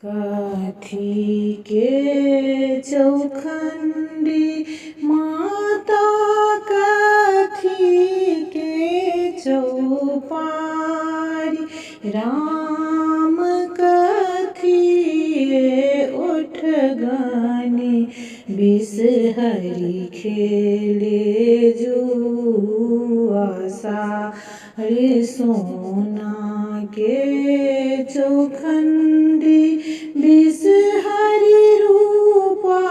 कथी के चौखंडी माता, कथी के चौपारी, राम कथी ओठगनि, बिसहरि खेले जुआ सारे, सोना के चौखंडी, बिसहरि रूपा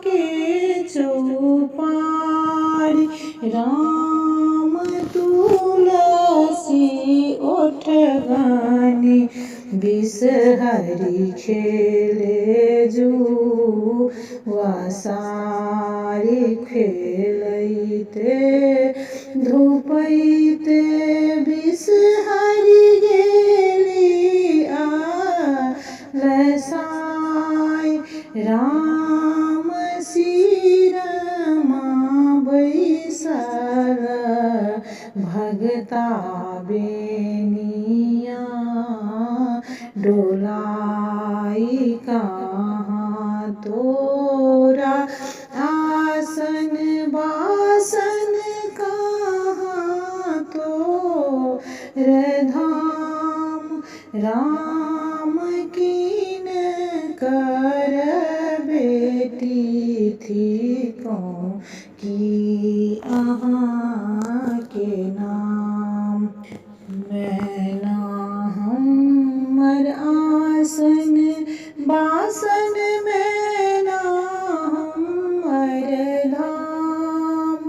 के चौपारी, राम तुलसी ओठगनि, बिसहरि खेले जुआ सारी, खेलैते धूपैते बिसहरि गेली आलसाई, राम सिरमा बैसल भगता बेनिया डोलाई, कहाँ तोरा आसन बासन, कहाँ तोर धाम, राम कीन कर बेटी थी कौन की अहाँ के नाम, मैना हमर आसन बासन, मैना हमर धाम,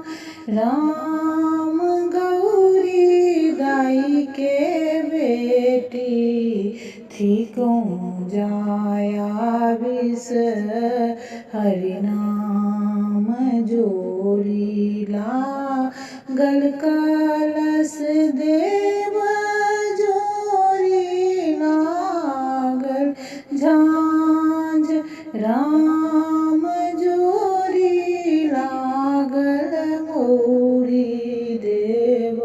राम गौरी दाई के बेटी थी कौन जाया, बिसहरि नाम जोरी लागल, कलश देव जोरी लागल, झांझ राम जोरी लागल, गौरी देव